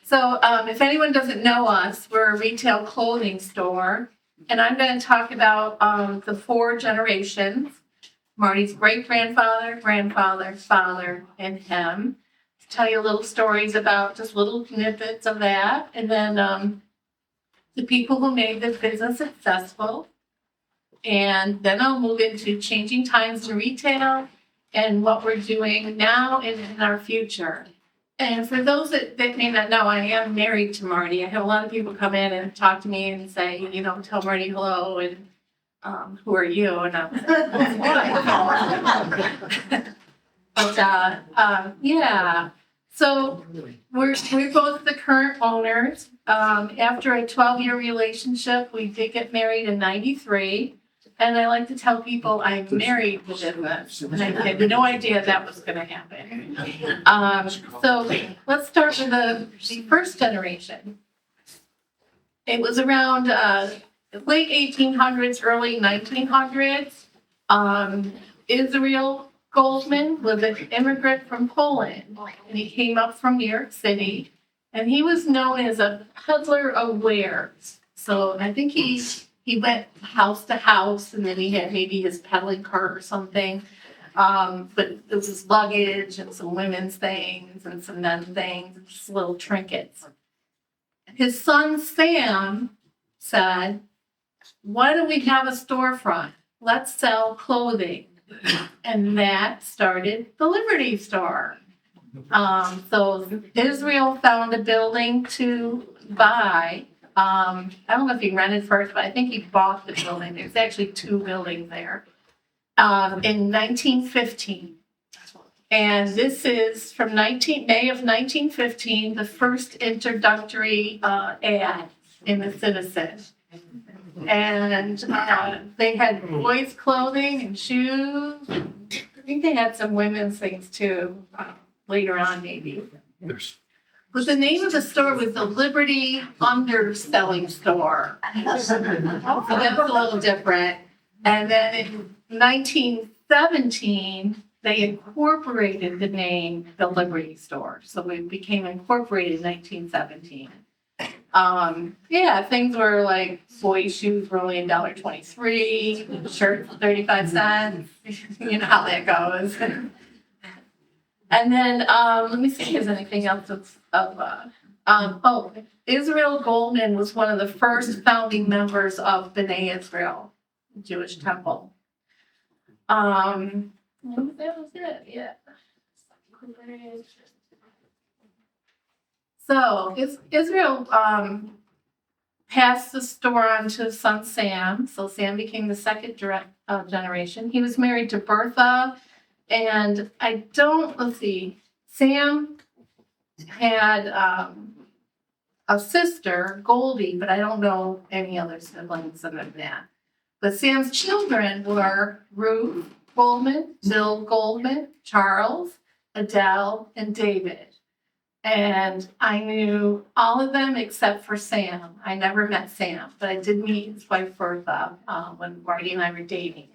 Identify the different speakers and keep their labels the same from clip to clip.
Speaker 1: So if anyone doesn't know us, we're a retail clothing store. And I'm going to talk about the 4 generations. Marty's great-grandfather, grandfather, father, and him. Tell you little stories about just little snippets of that. And then the people who made this business successful. And then I'll move into changing times in retail and what we're doing now and in our future. And for those that may not know, I am married to Marty. I have a lot of people come in and talk to me and say, tell Marty hello and who are you? And I'm but yeah. So we're both the current owners. After a 12-year relationship, we did get married in '93. And I like to tell people I married the business. And I had no idea that was going to happen. So let's start with the first generation. It was around late 1800s, early 1900s. Israel Goldman was an immigrant from Poland. And he came up from New York City. And he was known as a peddler of wares. So I think he went house to house, and then he had maybe his peddling cart or something. But it was his luggage and some women's things and some men's things, and just little trinkets. His son, Sam, said, why don't we have a storefront? Let's sell clothing. And that started the Liberty Store. So Israel found a building to buy. I don't know if he rented first, but I think he bought the building. There's actually 2 buildings there in 1915. And this is from May of 1915, the first introductory ad in the Citizen. And they had boys' clothing and shoes. I think they had some women's things too, later on maybe. But the name of the store was the Liberty Underselling Store. So that's a little different. And then in 1917, they incorporated the name the Liberty Store. So it became incorporated in 1917. Things were like boys' shoes were only $1.23, shirts 35 cents. You know how that goes. And then let me see if there's anything else Israel Goldman was one of the first founding members of B'nai Israel, Jewish temple. That was it, yeah. So Israel passed the store on to his son Sam. So Sam became the second generation. He was married to Bertha. And Sam had a sister, Goldie, but I don't know any other siblings than that. But Sam's children were Ruth Goldman, Bill Goldman, Charles, Adele, and David. And I knew all of them except for Sam. I never met Sam, but I did meet his wife Bertha when Marty and I were dating.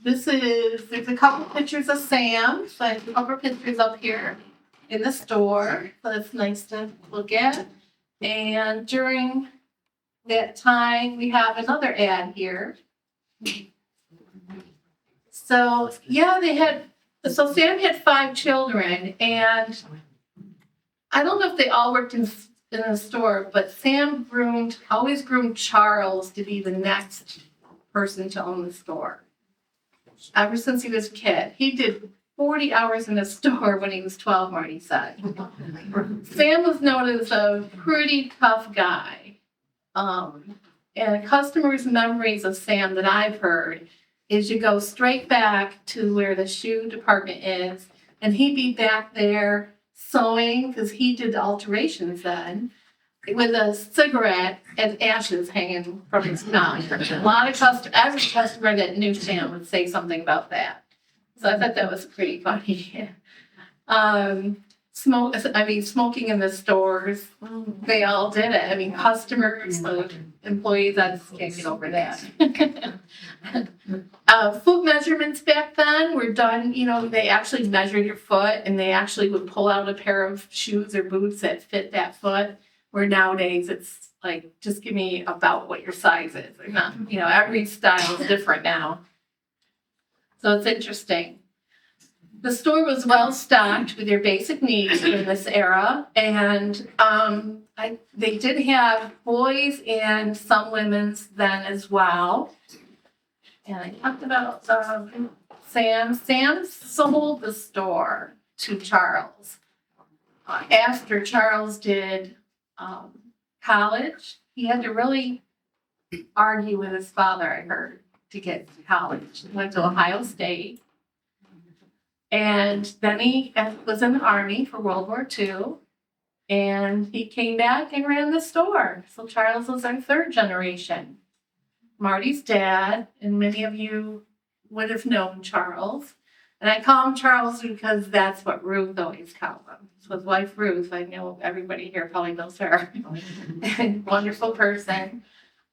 Speaker 1: There's a couple pictures of Sam. So I have a couple pictures up here in the store. So that's nice to look at. And during that time, we have another ad here. So Sam had 5 children, and I don't know if they all worked in the store, but Sam always groomed Charles to be the next person to own the store. Ever since he was a kid. He did 40 hours in the store when he was 12, Marty said. Sam was known as a pretty tough guy. And customers' memories of Sam that I've heard is you go straight back to where the shoe department is, and he'd be back there sewing, because he did alterations then, with a cigarette and ashes hanging from his mouth. A lot of every customer that knew Sam would say something about that. So I thought that was pretty funny. smoking in the stores. They all did it. I mean, customers, the employees, I just can't get over that. Foot measurements back then were done, they actually measured your foot and they actually would pull out a pair of shoes or boots that fit that foot. Where nowadays it's like, just give me about what your size is. Or not, every style is different now. So it's interesting. The store was well stocked with your basic needs in this era, and they did have boys and some women's then as well. And I talked about Sam. Sam sold the store to Charles. After Charles did college, he had to really argue with his father, I heard, to get to college. He went to Ohio State. And then he was in the Army for World War II. And he came back and ran the store. So Charles was our third generation. Marty's dad, and many of you would have known Charles. And I call him Charles because that's what Ruth always called him. So his wife Ruth, I know everybody here probably knows her. Wonderful person.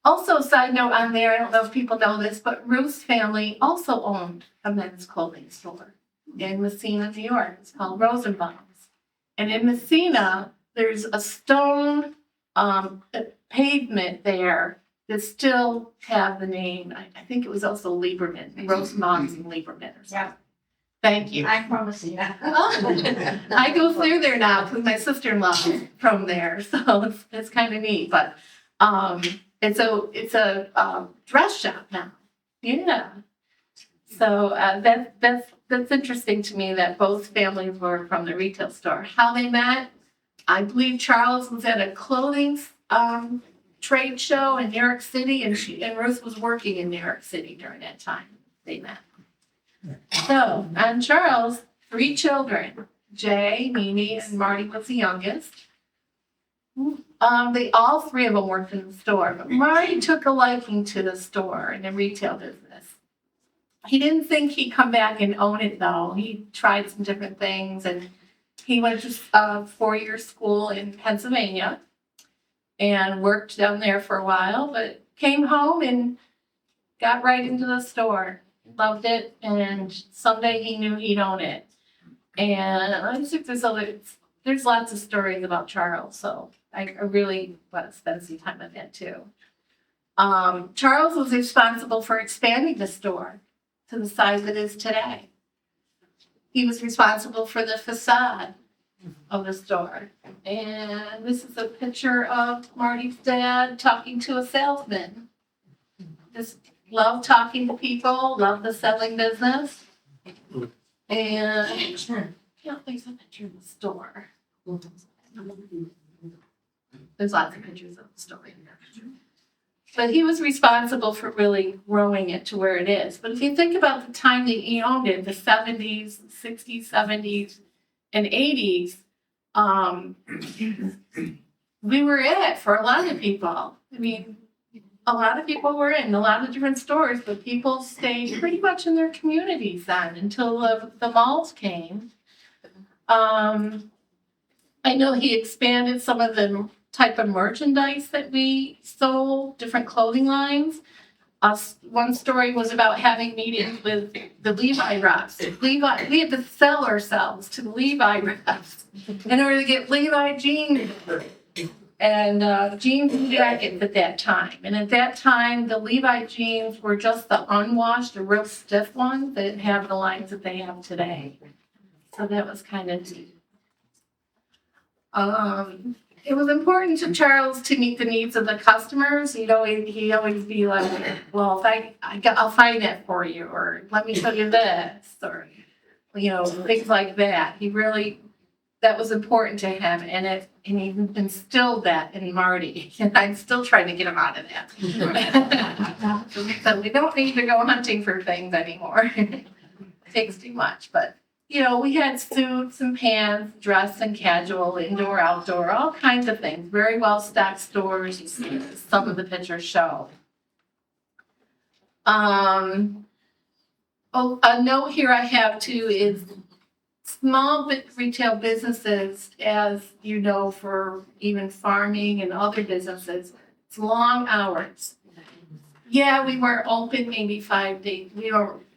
Speaker 1: Also, side note on there, I don't know if people know this, but Ruth's family also owned a men's clothing store in Messina, New York. It's called Rosenbaum's. And in Messina, there's a stone pavement there that still have the name. I think it was also Lieberman, Rosenbaum's and Lieberman or something. Yeah. Thank you.
Speaker 2: I'm from Messina.
Speaker 1: I go through there now because my sister-in-law is from there, so it's kind of neat. But it's a dress shop now. Yeah. So that's interesting to me that both families were from the retail store. How they met, I believe Charles was at a clothing trade show in New York City, and Ruth was working in New York City during that time they met. So, and Charles, 3 children, Jay, Mimi, and Marty was the youngest. They all 3 of them worked in the store, but Marty took a liking to the store and the retail business. He didn't think he'd come back and own it though. He tried some different things, and he went to 4-year school in Pennsylvania and worked down there for a while, but came home and got right into the store. Loved it, and someday he knew he'd own it. And I just think there's lots of stories about Charles, so I really want to spend some time on that too. Charles was responsible for expanding the store to the size it is today. He was responsible for the facade of the store. And this is a picture of Marty's dad talking to a salesman. Just love talking to people, love the selling business. And yeah, there's a picture of the store. There's lots of pictures of the store in there. But he was responsible for really growing it to where it is. But if you think about the time that he owned it, the 70s, 60s, 70s, and 80s, we were it for a lot of people. I mean, a lot of people were in a lot of different stores, but people stayed pretty much in their communities then until the malls came. I know he expanded some of the type of merchandise that we sold, different clothing lines. One story was about having meetings with the Levi reps. We had to sell ourselves to the Levi reps in order to get Levi jeans and jeans and jackets at that time. And at that time, the Levi jeans were just the unwashed, the real stiff ones that didn't have the lines that they have today. So that was kind of neat. It was important to Charles to meet the needs of the customers. He'd always be like, well, I'll find it for you, or let me show you this, or, things like that. That was important to him, and he instilled that in Marty, and I'm still trying to get him out of that. So we don't need to go hunting for things anymore. It takes too much, but we had suits and pants, dress and casual, indoor, outdoor, all kinds of things. Very well stocked stores. You see some of the pictures show. A note here I have too is small retail businesses, as you know, for even farming and other businesses, it's long hours. Yeah, we were open maybe 5 days.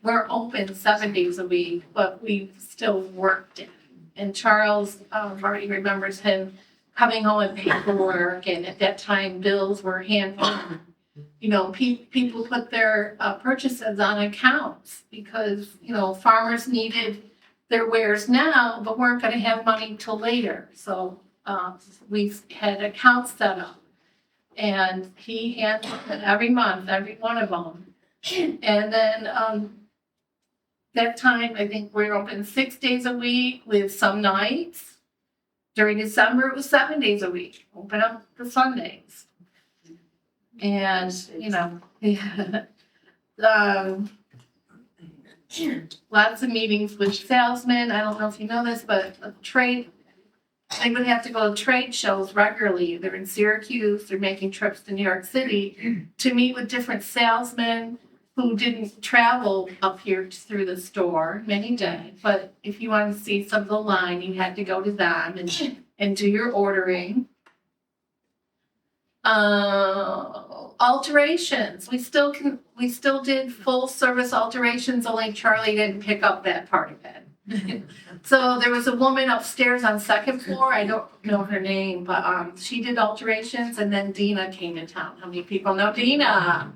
Speaker 1: We're open 7 days a week, but we still worked it. And Charles already remembers him coming home with paperwork, and at that time, bills were handwritten. You know, people put their purchases on accounts because, you know, farmers needed their wares now, but weren't going to have money till later. So we had accounts set up, and he handled it every month, every one of them. And then that time, I think we were open 6 days a week with some nights. During December, it was 7 days a week, open up the Sundays. And, you know, lots of meetings with salesmen. I don't know if you know this, but they would have to go to trade shows regularly. They're in Syracuse, they're making trips to New York City to meet with different salesmen who didn't travel up here through the store. Many did, but if you wanted to see some of the line, you had to go to them and do your ordering. Alterations. We still did full service alterations, only Charlie didn't pick up that part of it. So there was a woman upstairs on second floor, I don't know her name, but she did alterations, and then Dina came to town. How many people know Dina?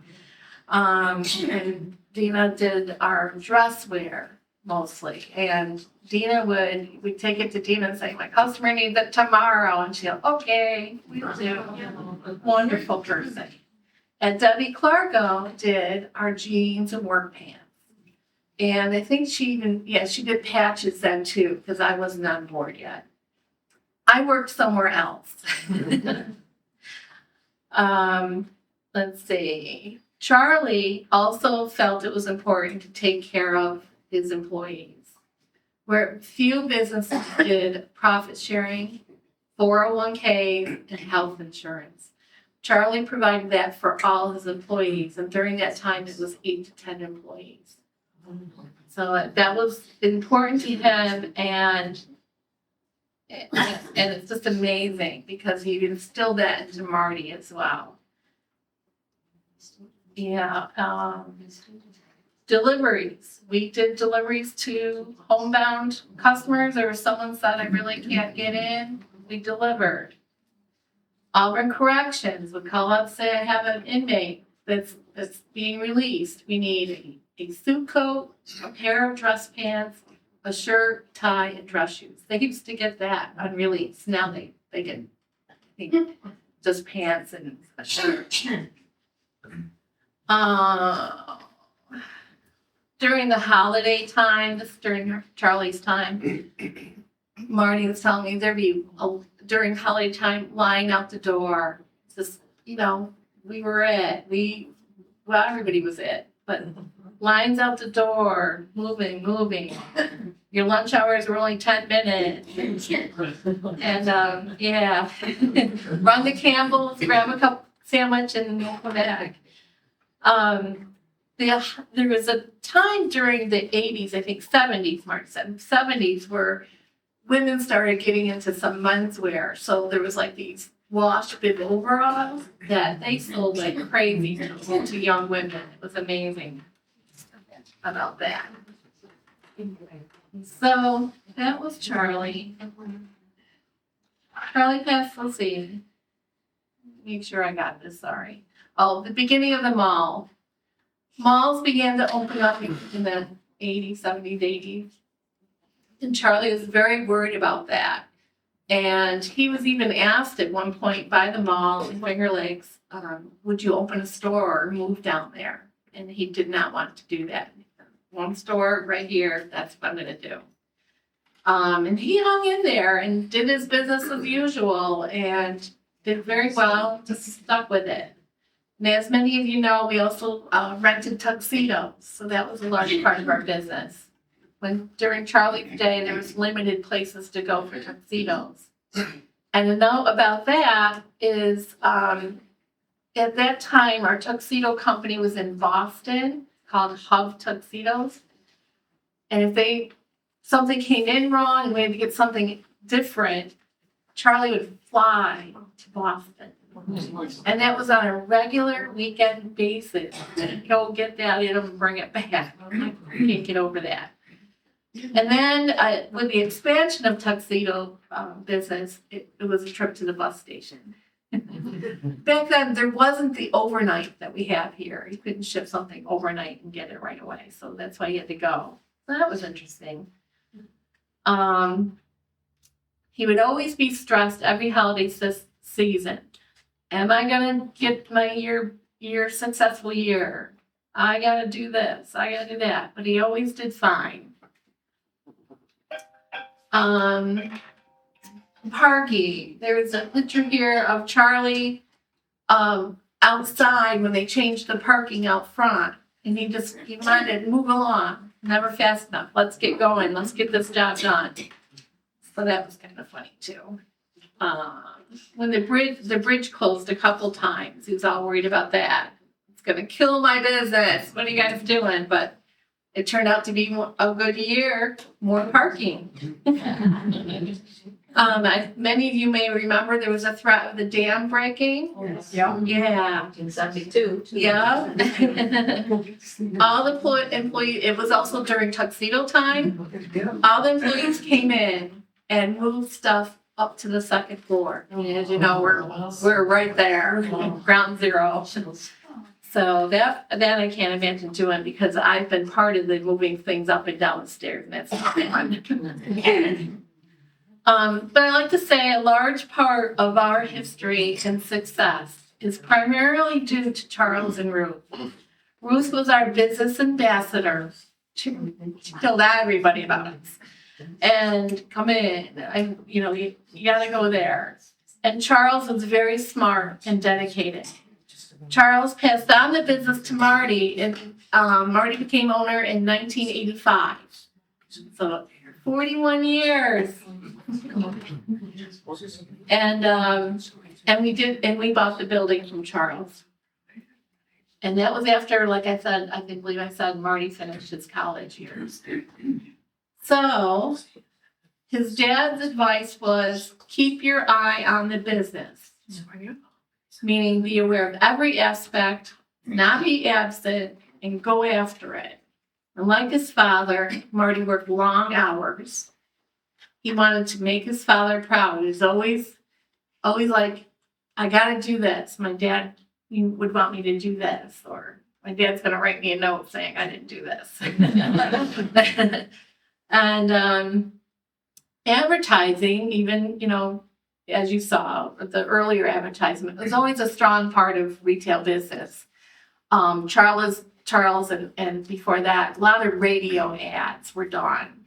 Speaker 1: And Dina did our dress wear mostly, and we'd take it to Dina and say, my customer needs it tomorrow, and she'll, okay, we'll do. Wonderful person. And Debbie Clarko did our jeans and work pants. And I think she did patches then too, because I wasn't on board yet. I worked somewhere else. Let's see. Charlie also felt it was important to take care of his employees. Where few businesses did profit sharing, 401k, and health insurance. Charlie provided that for all his employees, and during that time, it was 8 to 10 employees. So that was important to him, and it's just amazing because he instilled that into Marty as well. Yeah, deliveries. We did deliveries to homebound customers, or someone said, I really can't get in. We delivered. Auburn Corrections would call up, say, I have an inmate that's being released. We need a suit coat, a pair of dress pants, a shirt, tie, and dress shoes. They used to get that on release. Now they get, I think, just pants and a shirt. During the holiday time, during Charlie's time, Marty was telling me there'd be during holiday time line out the door. Just, you know, we were everybody was it, but lines out the door, moving. Your lunch hours were only 10 minutes. And yeah, run to Campbell's, grab a cup sandwich, and then come back. There was a time during the 80s, I think 70s, Mark said, 70s, where women started getting into some menswear. So there was like these wash bib overalls that they sold like crazy to young women. It was amazing about that. So that was Charlie. Charlie passed, let's see. Make sure I got this, sorry. Oh, the beginning of the mall. Malls began to open up in the 80s, 70s, 80s. And Charlie was very worried about that. And he was even asked at one point by the mall in Finger Lakes, would you open a store or move down there? And he did not want to do that. One store right here, that's what I'm going to do. And he hung in there and did his business as usual and did very well, just stuck with it. And as many of you know, we also rented tuxedos, so that was a large part of our business. During Charlie's day, there was limited places to go for tuxedos. And to know about that is, at that time, our tuxedo company was in Boston, called Hub Tuxedos. And if they something came in wrong and we had to get something different, Charlie would fly to Boston. And that was on a regular weekend basis. He'll get that in and bring it back. I can't get over that. And then with the expansion of tuxedo business, it was a trip to the bus station. Back then, there wasn't the overnight that we have here. You couldn't ship something overnight and get it right away. So that's why you had to go. So that was interesting. He would always be stressed every holiday season. Am I going to get my year successful year? I got to do this. I got to do that. But he always did fine. Parking. There's a picture here of Charlie outside when they changed the parking out front. And he wanted to move along. Never fast enough. Let's get going. Let's get this job done. So that was kind of funny too. When the bridge closed a couple times, he was all worried about that. It's gonna kill my business. What are you guys doing? But it turned out to be a good year. More parking. Many of you may remember there was a threat of the dam breaking.
Speaker 2: Yeah.
Speaker 1: Yeah.
Speaker 2: In 72.
Speaker 1: Yeah. All the employees. It was also during tuxedo time. All the employees came in and moved stuff up to the second floor. I mean, as you know, we're right there, ground zero. So that I can't imagine doing because I've been part of the moving things up and down the stairs, and that's not fun. But I like to say a large part of our history and success is primarily due to Charles and Ruth. Ruth was our business ambassador. She told everybody about us. And come in, you got to go there. And Charles was very smart and dedicated. Charles passed on the business to Marty, and Marty became owner in 1985. So 41 years. And we bought the building from Charles. And that was after, like I said, believe I said Marty finished his college years. So his dad's advice was keep your eye on the business. Meaning be aware of every aspect, not be absent, and go after it. And like his father, Marty worked long hours. He wanted to make his father proud. He was always like, I got to do this. My dad would want me to do this. Or my dad's going to write me a note saying I didn't do this. And advertising, even, as you saw, the earlier advertisement was always a strong part of retail business. Charles and before that, a lot of radio ads were done.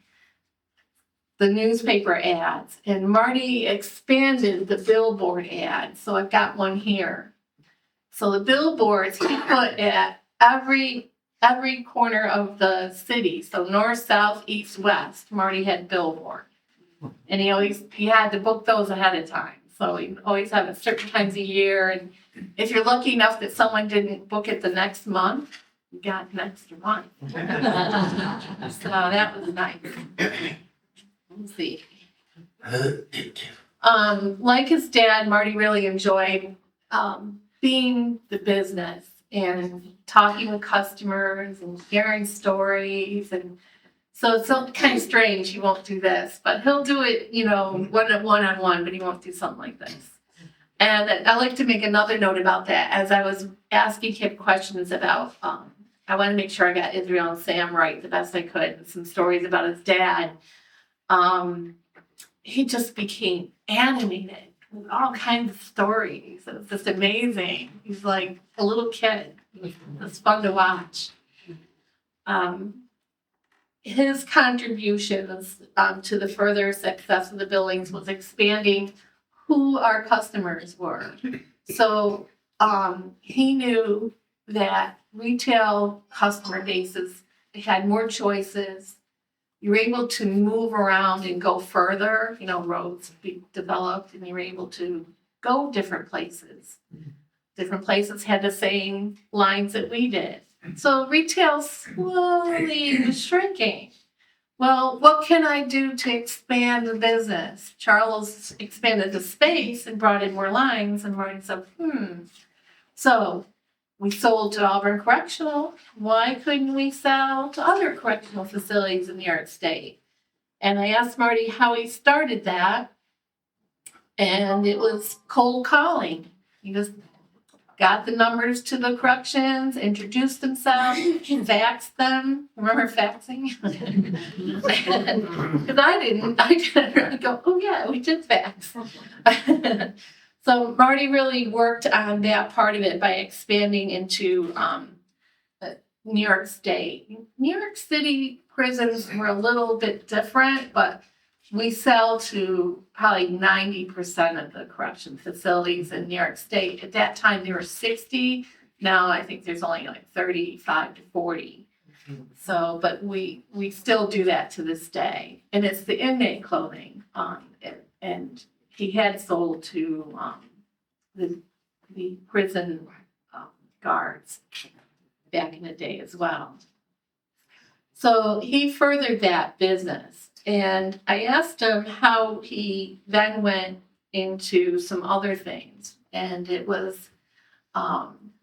Speaker 1: The newspaper ads. And Marty expanded the billboard ads. So I've got one here. So the billboards he put at every corner of the city. So north, south, east, west, Marty had billboard. And he had to book those ahead of time. So he always had it certain times a year. And if you're lucky enough that someone didn't book it the next month, you got an extra month. So that was nice. Let's see. Like his dad, Marty really enjoyed being the business and talking with customers and sharing stories. And so it's kind of strange he won't do this, but he'll do it, one-on-one, but he won't do something like this. And I like to make another note about that. As I was asking him questions about, I want to make sure I got Israel and Sam right the best I could, some stories about his dad. He just became animated with all kinds of stories. It was just amazing. He's like a little kid. It's fun to watch. His contributions to the further success of the buildings was expanding who our customers were. So he knew that retail customer bases had more choices. You were able to move around and go further. Roads be developed, and you were able to go different places. Different places had the same lines that we did. So retail slowly was shrinking. well, what can I do to expand the business? Charles expanded the space and brought in more lines, and Marty said, So we sold to Auburn Correctional. Why couldn't we sell to other correctional facilities in New York State? And I asked Marty how he started that, and it was cold calling. He just got the numbers to the corrections, introduced himself, faxed them. Remember faxing? Because I didn't. I go, oh yeah, we did fax. So Marty really worked on that part of it by expanding into New York State. New York City prisons were a little bit different, but we sell to probably 90% of the correction facilities in New York State. At that time, there were 60. Now I think there's only like 35 to 40. So, but we still do that to this day. And it's the inmate clothing. And he had sold to the prison guards back in the day as well. So he furthered that business. And I asked him how he then went into some other things. And it was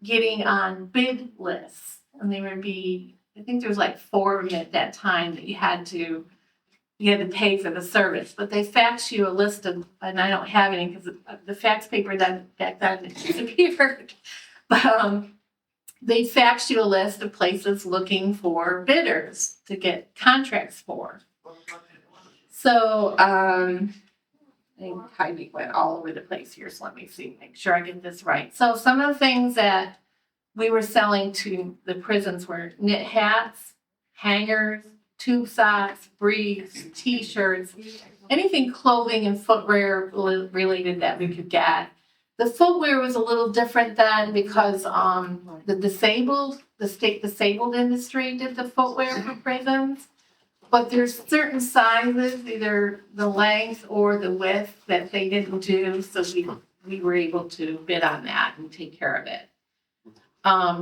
Speaker 1: getting on bid lists. And there would be, I think there was like 4 of them at that time that you had to pay for the service. But they fax you a list of, and I don't have any because the fax paper back then disappeared. But they faxed you a list of places looking for bidders to get contracts for. So I think Heidi went all over the place here, so let me see, make sure I get this right. So some of the things that we were selling to the prisons were knit hats, hangers, tube socks, briefs, t-shirts, anything clothing and footwear related that we could get. The footwear was a little different then because the state disabled industry did the footwear for prisons. But there's certain sizes, either the length or the width, that they didn't do, so we were able to bid on that and take care of it.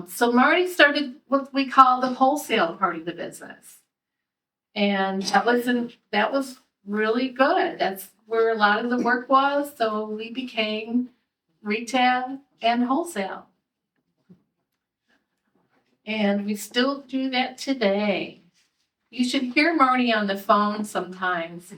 Speaker 1: So Marty started what we call the wholesale part of the business. And that was really good. That's where a lot of the work was, so we became retail and wholesale. And we still do that today. You should hear Marty on the phone sometimes.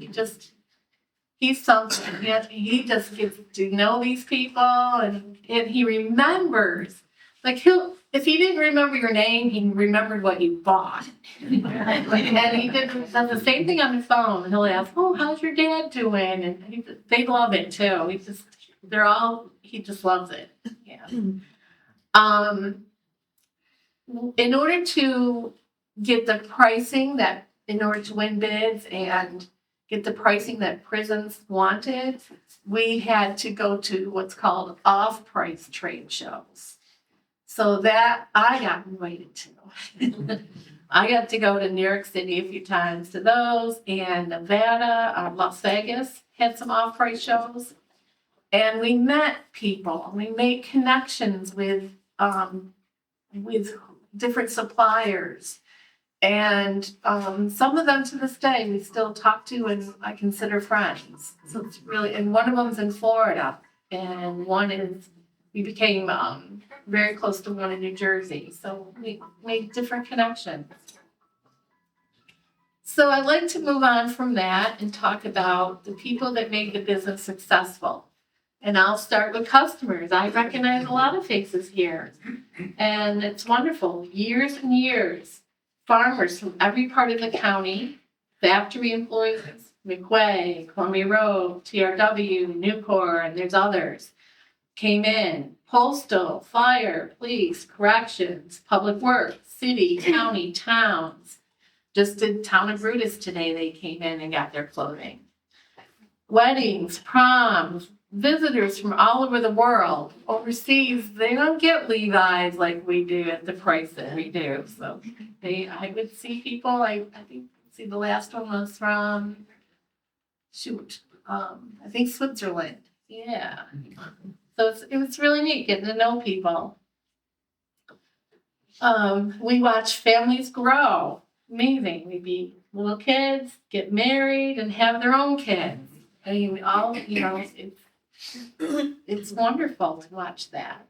Speaker 1: He's something. He just gets to know these people, and he remembers. Like if he didn't remember your name, he remembered what you bought. And he does the same thing on the phone. He'll ask, "Oh, how's your dad doing?" And they love it too. He just loves it. Yeah. In order to get the pricing in order to win bids and get the pricing that prisons wanted, we had to go to what's called off-price trade shows. So that I got invited to. I got to go to New York City a few times to those, and Nevada, Las Vegas had some off-price shows. And we met people. We made connections with different suppliers. And some of them to this day we still talk to and I consider friends. So it's really, and one of them's in Florida, and we became very close to one in New Jersey. So we made different connections. So I'd like to move on from that and talk about the people that made the business successful. And I'll start with customers. I recognize a lot of faces here, and it's wonderful. Years and years. Farmers from every part of the county, factory employees, McQuay, Columbia Road, TRW, Nucor, and there's others, came in. Postal, fire, police, corrections, public works, city, county, towns. Just did Town of Brutus today, they came in and got their clothing. Weddings, proms, visitors from all over the world. Overseas, they don't get Levi's like we do at the price that we do. So I would see people, I think, the last one was from, I think Switzerland. Yeah. So it was really neat getting to know people. We watch families grow. Amazing. We'd be little kids, get married, and have their own kids. I mean, all, it's wonderful to watch that.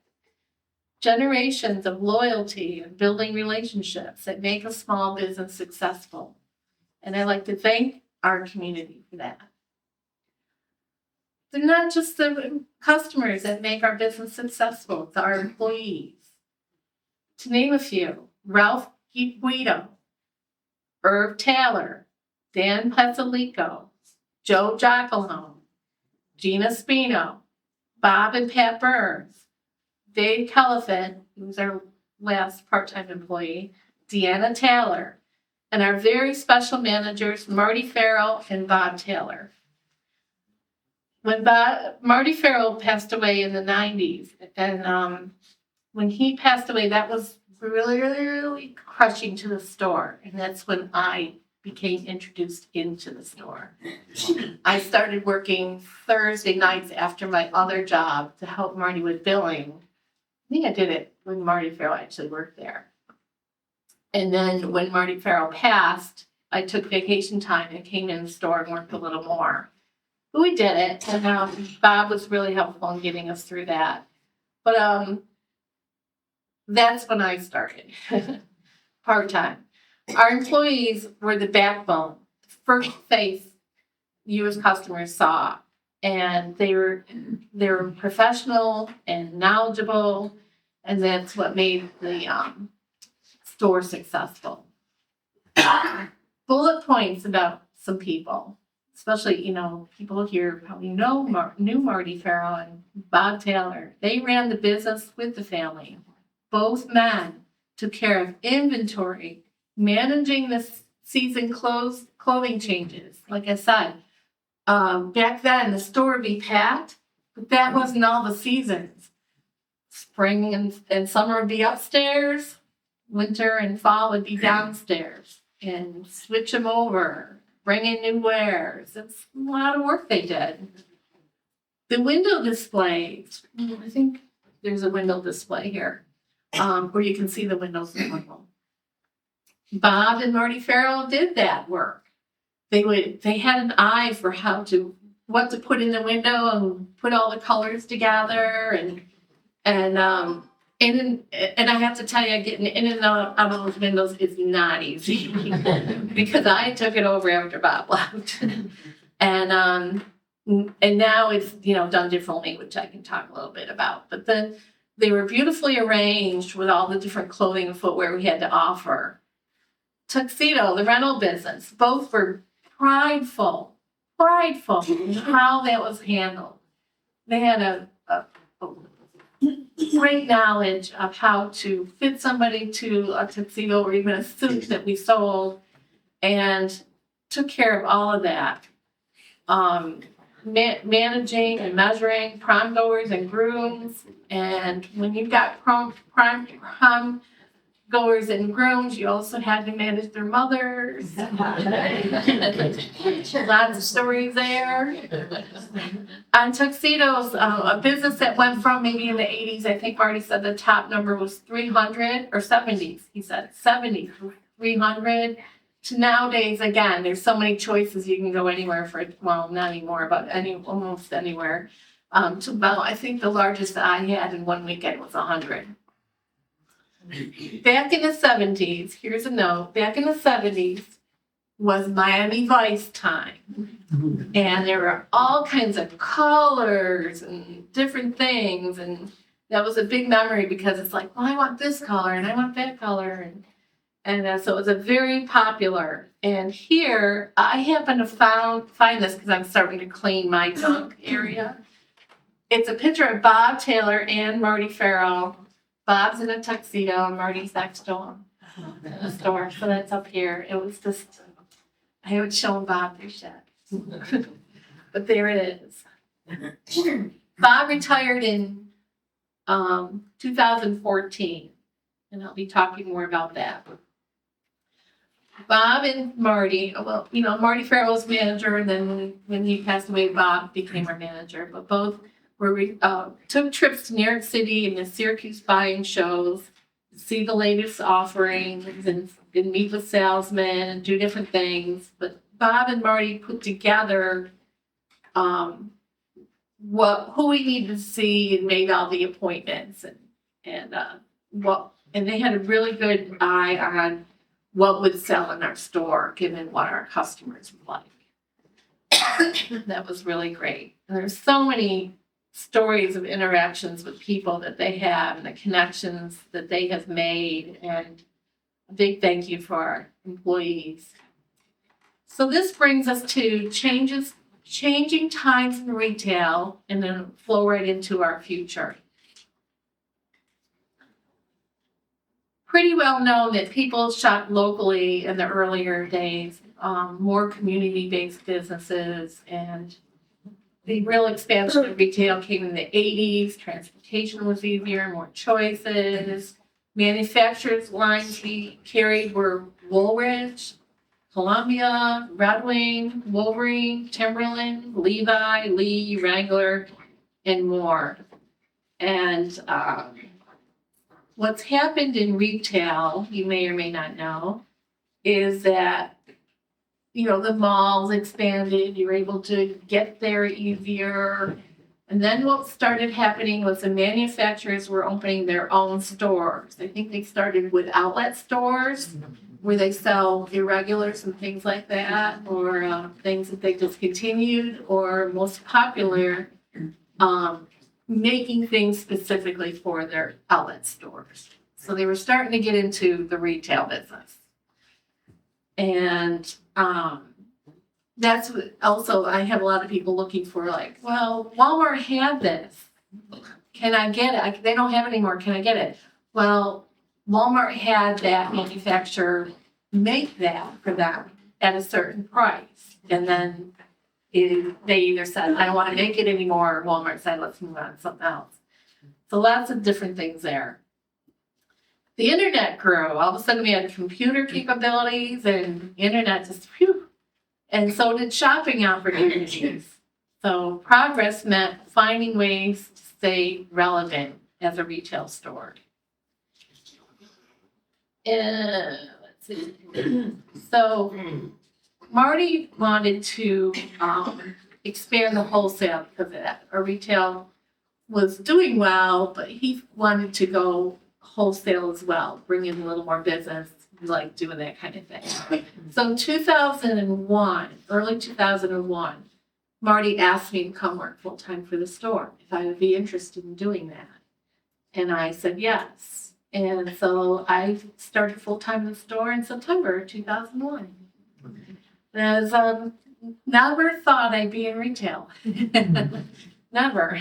Speaker 1: Generations of loyalty and building relationships that make a small business successful. And I like to thank our community for that. They're not just the customers that make our business successful, it's our employees. To name a few, Ralph Guido, Irv Taylor, Dan Pezzalico, Joe Giacolone, Gina Spino, Bob and Pat Burns, Dave Kellefin, who's our last part-time employee, Deanna Taylor, and our very special managers, Marty Farrell and Bob Taylor. When Marty Farrell passed away in the 90s, and when he passed away, that was really, really, really crushing to the store. And that's when I became introduced into the store. I started working Thursday nights after my other job to help Marty with billing. I think I did it when Marty Farrell actually worked there. And then when Marty Farrell passed, I took vacation time and came in the store and worked a little more. But we did it, and Bob was really helpful in getting us through that. But that's when I started, part-time. Our employees were the backbone, the first face you as customers saw. And they were professional and knowledgeable, and that's what made the store successful. Bullet points about some people, especially, people here probably knew Marty Farrell and Bob Taylor. They ran the business with the family. Both men took care of inventory, managing the season clothing changes. Like I said, back then the store would be packed, but that wasn't all the seasons. Spring and summer would be upstairs, winter and fall would be downstairs, and switch them over, bring in new wares. It's a lot of work they did. The window displays, I think there's a window display here, where you can see the windows in the window. Bob and Marty Farrell did that work. They had an eye for what to put in the window and put all the colors together, and I have to tell you, getting in and out of those windows is not easy because I took it over after Bob left, and now it's done differently, which I can talk a little bit about. But then they were beautifully arranged with all the different clothing and footwear we had to offer. Tuxedo, the rental business, both were prideful in how that was handled. They had a great knowledge of how to fit somebody to a tuxedo or even a suit that we sold, and took care of all of that. Managing and measuring prom goers and grooms, and when you've got prom goers and grooms, you also had to manage their mothers. Lots of stories there. On tuxedos, a business that went from maybe in the 80s, I think Marty said the top number was 300, or 70s, he said 70, 300, to nowadays, again, there's so many choices, you can go anywhere not anymore, but almost anywhere. To about, I think the largest that I had in one weekend was 100. Back in the 70s, here's a note, back in the 70s was Miami Vice time. And there were all kinds of colors and different things. And that was a big memory because it's like, well, I want this color and I want that color. And so it was a very popular. And here, I happen to find this because I'm starting to clean my junk area. It's a picture of Bob Taylor and Marty Farrell. Bob's in a tuxedo and Marty's next door in the store. So that's up here. It was just, I would show Bob their shit. But there it is. Bob retired in 2014. And I'll be talking more about that. Bob and Marty, Marty Farrell was manager, and then when he passed away, Bob became our manager. But both took trips to New York City and the Syracuse buying shows. see the latest offerings and meet with salesmen and do different things. But Bob and Marty put together who we needed to see and made all the appointments and they had a really good eye on what would sell in our store given what our customers would like. That was really great. And there's so many stories of interactions with people that they have and the connections that they have made, and a big thank you for our employees. So this brings us to changing times in retail, and then flow right into our future. Pretty well known that people shop locally in the earlier days, more community-based businesses, and the real expansion of retail came in the 80s. Transportation was easier, more choices. Manufacturers lines we carried were Woolrich, Columbia, Red Wing, Wolverine, Timberland, Levi, Lee, Wrangler, and more. And what's happened in retail, you may or may not know, is that the malls expanded, you were able to get there easier. And then what started happening was the manufacturers were opening their own stores. I think they started with outlet stores where they sell irregulars and things like that, or things that they discontinued, or most popular, making things specifically for their outlet stores. So they were starting to get into the retail business. And that's what also I have a lot of people looking for, like, well, Walmart had this. Can I get it? They don't have it anymore. Can I get it? Well, Walmart had that manufacturer make that for them at a certain price. And then they either said, I don't want to make it anymore, or Walmart said, let's move on to something else. So lots of different things there. The internet grew. All of a sudden we had computer capabilities and internet just, whew. And so did shopping opportunities. So progress meant finding ways to stay relevant as a retail store. Let's see. So Marty wanted to expand the wholesale because our retail was doing well, but he wanted to go wholesale as well, bring in a little more business, like doing that kind of thing. So in 2001, early 2001, Marty asked me to come work full-time for the store, if I would be interested in doing that. And I said yes. And so I started full-time in the store in September 2001. As never thought I'd be in retail. Never.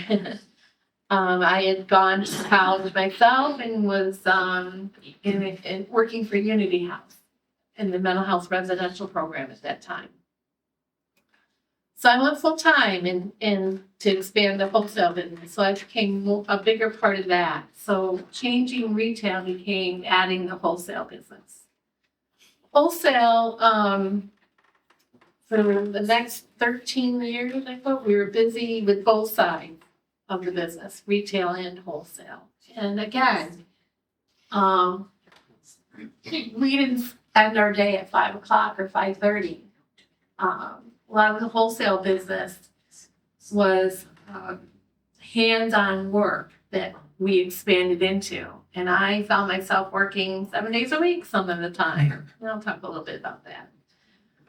Speaker 1: I had gone to college myself and was in working for Unity House in the mental health residential program at that time. So I went full time in to expand the wholesale business. So I became a bigger part of that. So changing retail became adding the wholesale business. Wholesale, for the next 13 years, I thought we were busy with both sides of the business, retail and wholesale. And again, we didn't end our day at 5 o'clock or 5:30. A lot of the wholesale business was hands-on work that we expanded into. And I found myself working 7 days a week some of the time. And I'll talk a little bit about that.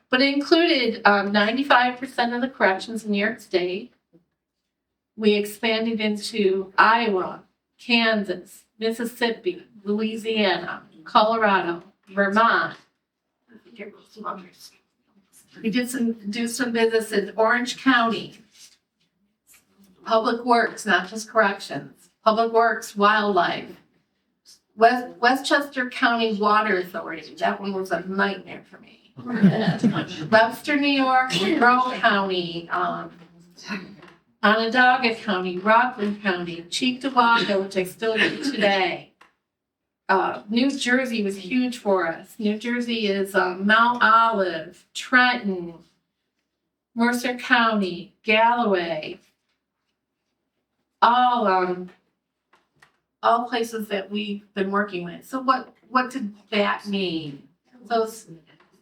Speaker 1: But it included 95% of the corrections in New York State. We expanded into Iowa, Kansas, Mississippi, Louisiana, Colorado, Vermont. We did some business in Orange County. Public Works, not just corrections. Public Works, Wildlife. Westchester County Water Authority. That one was a nightmare for me. Webster, New York, Monroe County, Onondaga County, Rockland County, Cheektowaga, which I still do today. New Jersey was huge for us. New Jersey is Mount Olive, Trenton, Mercer County, Galloway, all all places that we've been working with. So what did that mean? So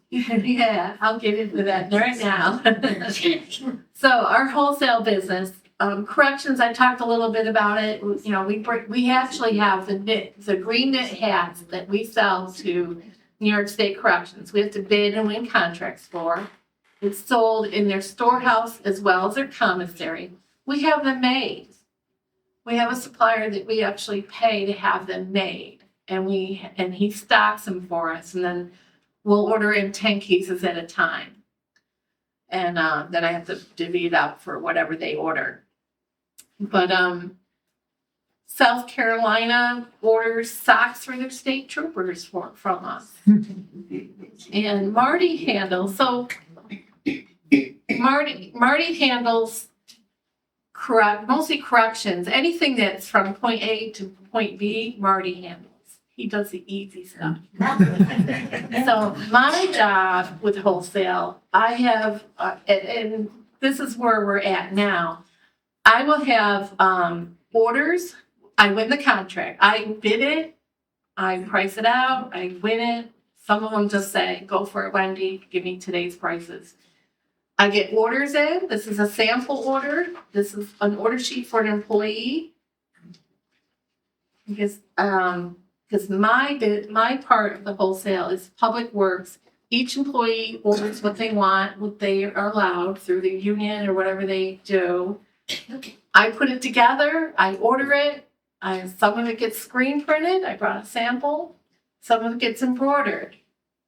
Speaker 1: yeah, I'll get into that right now. So our wholesale business, corrections, I talked a little bit about it. You know, we actually have the green knit hats that we sell to New York State Corrections. We have to bid and win contracts for. It's sold in their storehouse as well as their commissary. We have them made. We have a supplier that we actually pay to have them made, and he stocks them for us, and then we'll order in 10 cases at a time. And then I have to divvy it up for whatever they order. But South Carolina orders socks for their state troopers from us. And Marty handles mostly corrections. Anything that's from point A to point B, Marty handles. He does the easy stuff. So my job with wholesale, I have, and this is where we're at now. I will have orders. I win the contract. I bid it. I price it out. I win it. Some of them just say, go for it, Wendy. Give me today's prices. I get orders in. This is a sample order. This is an order sheet for an employee. Because my part of the wholesale is public works. Each employee orders what they want, what they are allowed through the union or whatever they do. I put it together. I order it. Some of it gets screen printed. I brought a sample. Some of it gets embroidered.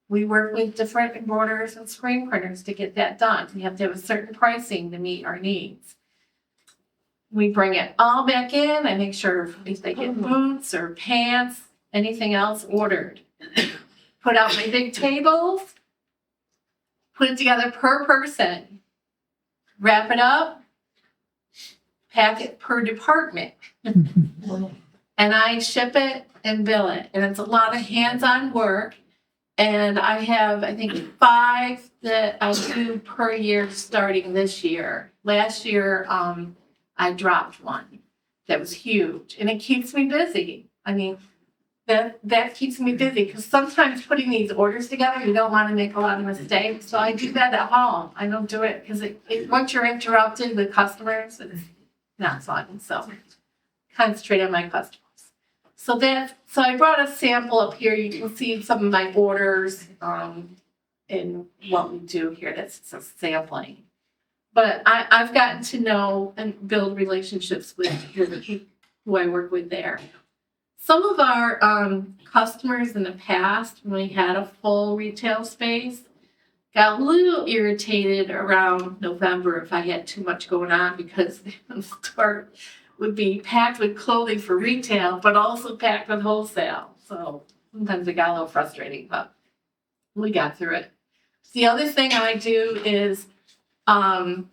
Speaker 1: We work with different embroiderers and screen printers to get that done. We have to have a certain pricing to meet our needs. We bring it all back in. I make sure if they get boots or pants, anything else ordered. Put out my big tables. Put it together per person. Wrap it up. Pack it per department. And I ship it and bill it. And it's a lot of hands-on work. And I have, I think, 5 that I do per year starting this year. Last year, I dropped one that was huge. And it keeps me busy. I mean, that keeps me busy because sometimes putting these orders together, you don't want to make a lot of mistakes. So I do that at home. I don't do it because once you're interrupted with customers, it's not fun. So concentrate on my customers. So I brought a sample up here. You can see some of my orders and what we do here. That's a sampling. But I've gotten to know and build relationships with who I work with there. Some of our customers in the past, when we had a full retail space, got a little irritated around November if I had too much going on because the store would be packed with clothing for retail, but also packed with wholesale. So sometimes it got a little frustrating, but we got through it. The other thing I do is when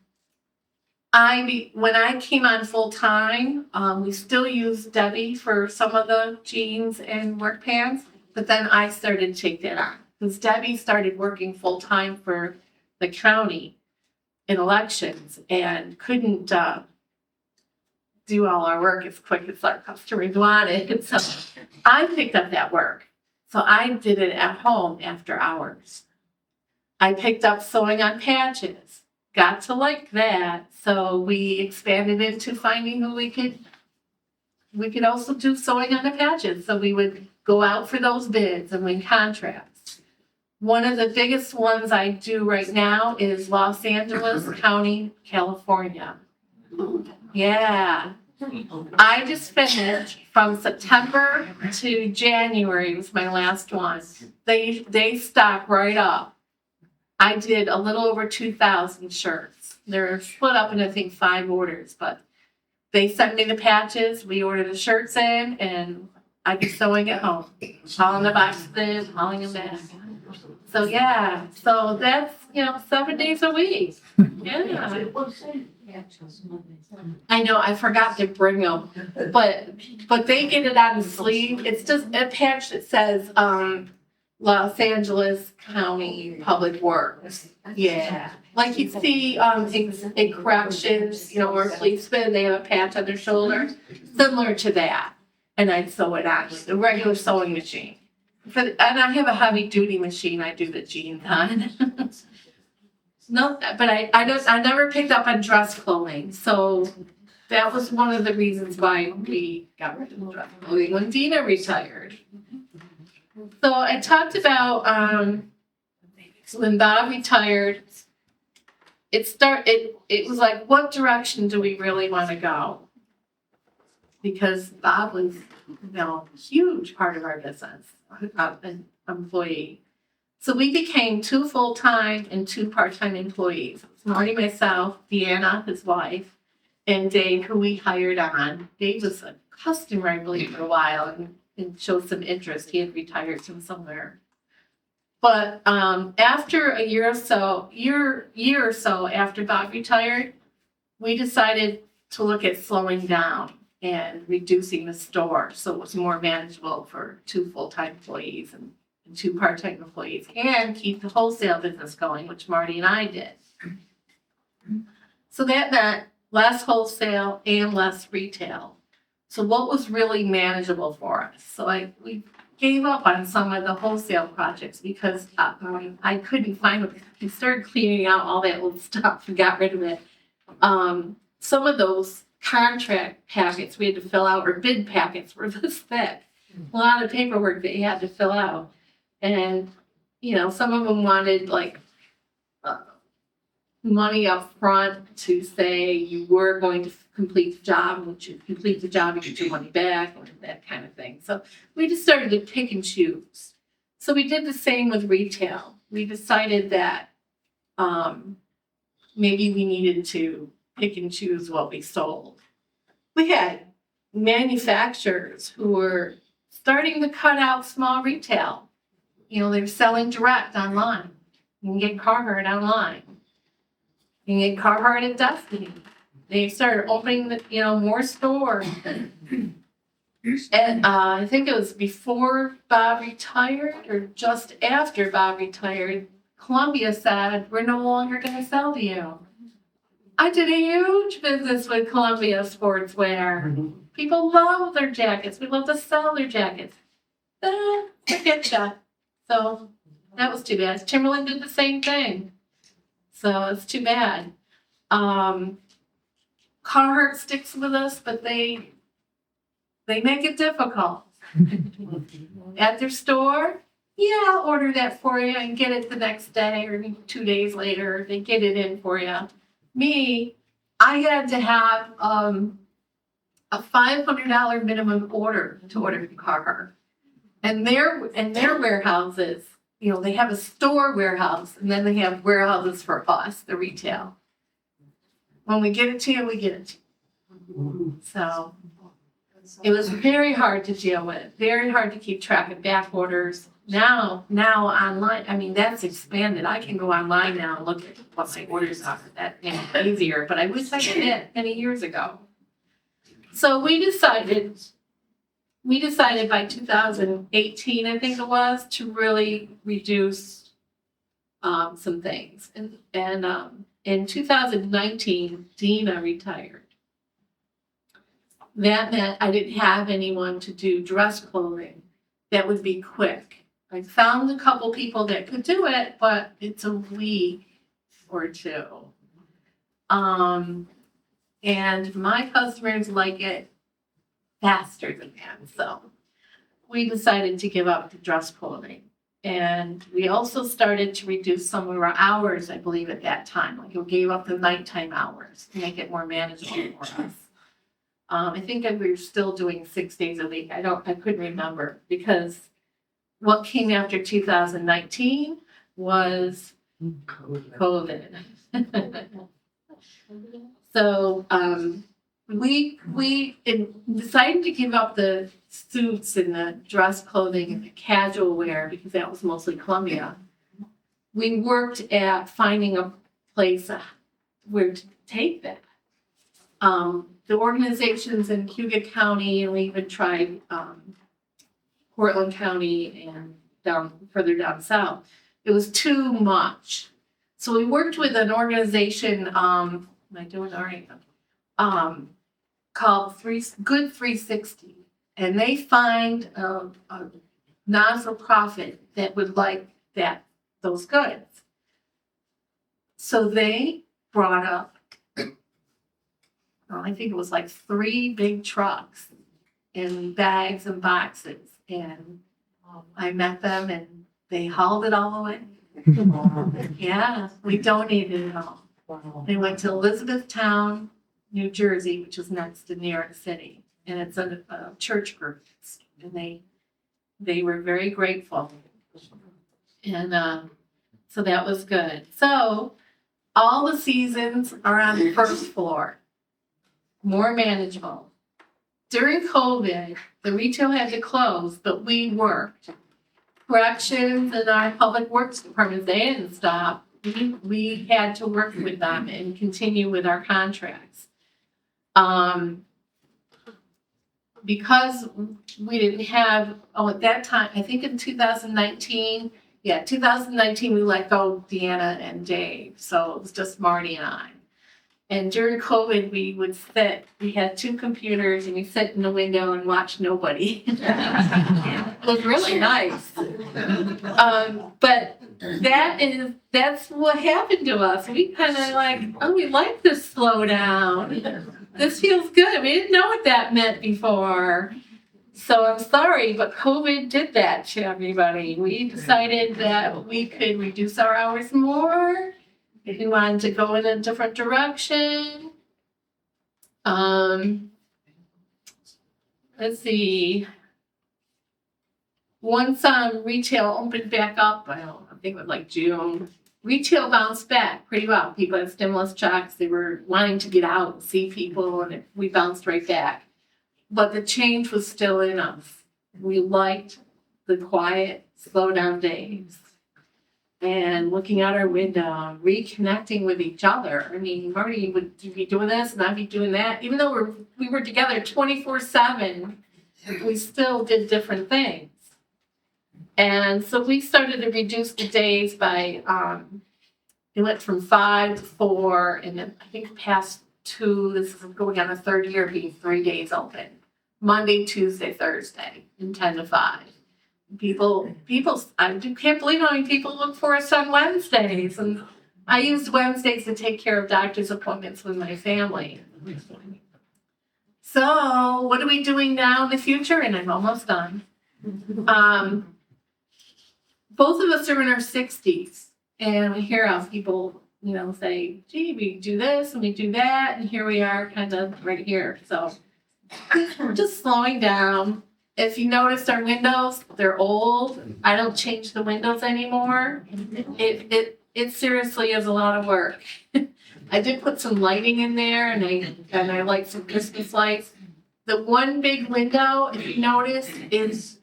Speaker 1: I came on full time, we still use Debbie for some of the jeans and work pants, but then I started to take that on because Debbie started working full time for the county in elections and couldn't do all our work as quick as our customers wanted. And so I picked up that work. So I did it at home after hours. I picked up sewing on patches. Got to like that. So we expanded into finding who we could also do sewing on the patches. So we would go out for those bids and win contracts. One of the biggest ones I do right now is Los Angeles County, California. Yeah. I just finished from September to January was my last one. They stock right up. I did a little over 2,000 shirts. They're split up into, I think, 5 orders, but they sent me the patches. We ordered the shirts in, and I be sewing at home. Hauling the boxes in, hauling them back. So, yeah. So that's, 7 days a week. Yeah. I know, I forgot to bring them, but they get it on the sleeve. It's just a patch that says Los Angeles County Public Works. Yeah, like you see in corrections, or policemen, they have a patch on their shoulder, similar to that. and I'd sew it on with a regular sewing machine. And I have a heavy duty machine I do the jeans on. No, but I never picked up on dress clothing, so that was one of the reasons why we got rid of dress clothing when Dina retired. So I talked about when Bob retired. It was like, what direction do we really want to go? Because Bob was, a huge part of our business, an employee. So we became 2 full-time and 2 part-time employees. It was Marty, myself, Deanna, his wife, and Dave, who we hired on. Dave was a customer, I believe, for a while and showed some interest. He had retired from somewhere. But after a year or so after Bob retired, we decided to look at slowing down and reducing the store so it was more manageable for 2 full-time employees and 2 part-time employees, and keep the wholesale business going, which Marty and I did. So that meant less wholesale and less retail. So what was really manageable for us? So we gave up on some of the wholesale projects because I couldn't find it. We started cleaning out all that old stuff and got rid of it. Some of those contract packets we had to fill out, or bid packets, were this thick. A lot of paperwork that you had to fill out. And, some of them wanted money up front to say you were going to complete the job. Once you complete the job, you get your money back, and that kind of thing. So we just started to pick and choose. So we did the same with retail. We decided that maybe we needed to pick and choose what we sold. We had manufacturers who were starting to cut out small retail. They're selling direct online. You can get Carhartt online. You can get Carhartt and Destiny. They started opening, more stores. And I think it was before Bob retired or just after Bob retired, Columbia said, we're no longer going to sell to you. I did a huge business with Columbia Sportswear. People love their jackets. We love to sell their jackets. Forget that. So that was too bad. Timberland did the same thing. So it's too bad. Carhartt sticks with us, but they make it difficult. At their store, I'll order that for you and get it the next day or 2 days later. They get it in for you. Me, I had to have a $500 minimum order to order from Carhartt. And their warehouses, they have a store warehouse, and then they have warehouses for us, the retail. When we get it to you, we get it to you. So it was very hard to deal with, very hard to keep track of back orders. Now online, that's expanded. I can go online now and look at what my orders are. That makes it easier, but I wish I did it many years ago. So we decided by 2018, I think it was, to really reduce some things. And in 2019, Dina retired. That meant I didn't have anyone to do dress clothing that would be quick. I found a couple people that could do it, but it's a week or 2. And my customers like it faster than that. So we decided to give up the dress clothing. And we also started to reduce some of our hours, I believe, at that time. Like we gave up the nighttime hours to make it more manageable for us. I think that we were still doing 6 days a week. I couldn't remember, because what came after 2019 was COVID. So we decided to give up the suits and the dress clothing and the casual wear, because that was mostly Columbia. We worked at finding a place where to take that. The organizations in Cuyahoga County, and we even tried Portland County and further down south. It was too much. So we worked with an organization, am I doing all right? Called Good 360. and they find a non-for-profit that would like those goods. So they brought up, I think it was like 3 big trucks in bags and boxes, and I met them and they hauled it all away. Yeah, we donated it all. They went to Elizabethtown, New Jersey, which is next to New York City, and it's a church group, and they were very grateful, and so that was good. So all the seasons are on the first floor, more manageable. During COVID, the retail had to close, but we worked. Corrections and our public works department, they didn't stop. We had to work with them and continue with our contracts. Because we didn't have, at that time, I think in 2019, we let go of Deanna and Dave. So it was just Marty and I. And during COVID, we had 2 computers and we sit in the window and watch nobody. It was really nice. But that's what happened to us. We kind of we like this slowdown. This feels good. We didn't know what that meant before. So I'm sorry, but COVID did that to everybody. We decided that we could reduce our hours more if we wanted to go in a different direction. Let's see. Once retail opened back up, I think it was June, retail bounced back pretty well. People had stimulus checks. They were wanting to get out and see people, and we bounced right back. But the change was still in us. We liked the quiet, slow down days. And looking out our window, reconnecting with each other. I mean, Marty would be doing this and I'd be doing that. Even though we were together 24/7, we still did different things. And so we started to reduce the days by, it went from 5 to 4, and then I think past 2, this is going on the 3rd year, being 3 days open. Monday, Tuesday, Thursday, and 10 to 5. People, I can't believe how many people look for us on Wednesdays. And I used Wednesdays to take care of doctor's appointments with my family. So what are we doing now in the future? And I'm almost done. Both of us are in our 60s. And we hear how people, say, gee, we do this and we do that. And here we are kind of right here. So we're just slowing down. If you notice our windows, they're old. I don't change the windows anymore. It seriously is a lot of work. I did put some lighting in there, and I like some Christmas lights. The one big window, if you notice, is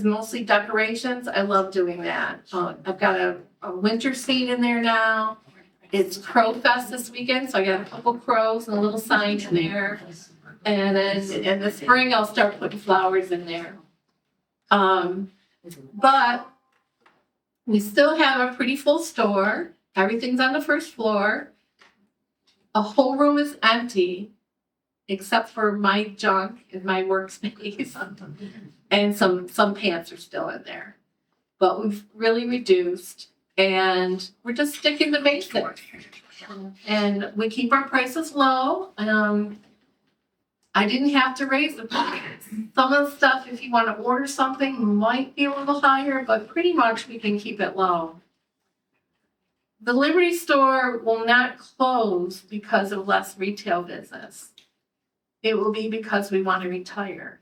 Speaker 1: mostly decorations. I love doing that. I've got a winter scene in there now. It's Crow Fest this weekend, so I got a couple crows and a little sign in there. And then in the spring, I'll start putting flowers in there. But we still have a pretty full store. Everything's on the first floor. A whole room is empty, except for my junk in my workspace. And some pants are still in there. But we've really reduced, and we're just sticking to basics. And we keep our prices low. I didn't have to raise the prices. Some of the stuff, if you want to order something, might be a little higher, but pretty much we can keep it low. The Liberty store will not close because of less retail business. It will be because we want to retire.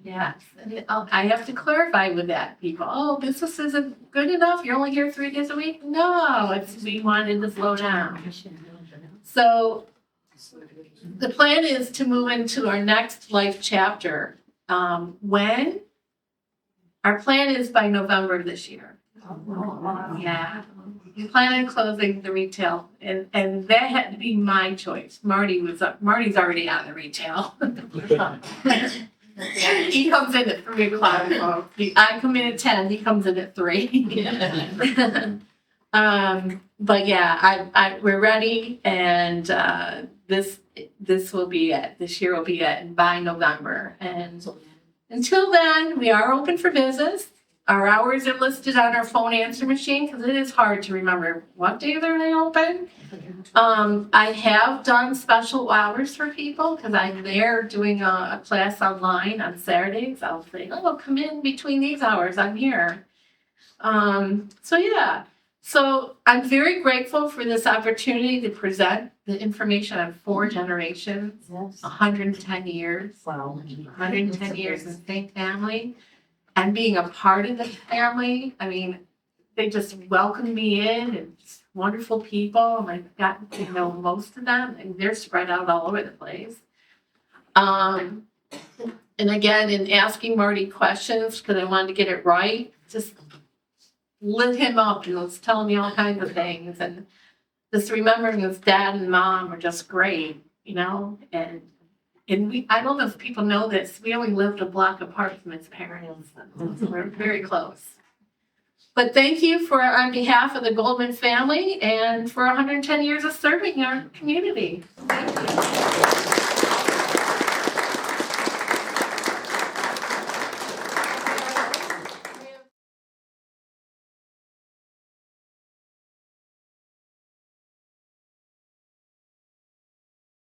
Speaker 1: Yes. And I have to clarify with that, people. Oh, business isn't good enough? You're only here 3 days a week? No, we wanted to slow down. So the plan is to move into our next life chapter. When? Our plan is by November this year. Yeah. We plan on closing the retail, and that had to be my choice. Marty's already out of the retail. He comes in at 3 o'clock. I come in at 10. He comes in at 3. But yeah, we're ready, and this this will be it. This year will be it by November. And until then, we are open for business. Our hours are listed on our phone answer machine because it is hard to remember what day they open. I have done special hours for people because I'm there doing a class online on Saturdays. I'll say, oh, come in between these hours. I'm here. So I'm very grateful for this opportunity to present the information on 4 generations, 110 years.
Speaker 2: Wow.
Speaker 1: 110 years in the same family and being a part of the family. I mean, they just welcomed me in and just wonderful people. And I've gotten to know most of them and they're spread out all over the place. And again, in asking Marty questions, because I wanted to get it right, just lit him up and was telling me all kinds of things. And just remembering his dad and mom were just great, you know, and I don't know if people know this, we only lived a block apart from his parents. We're very close. But thank you on behalf of the Goldman family and for 110 years of serving our community. Thank you.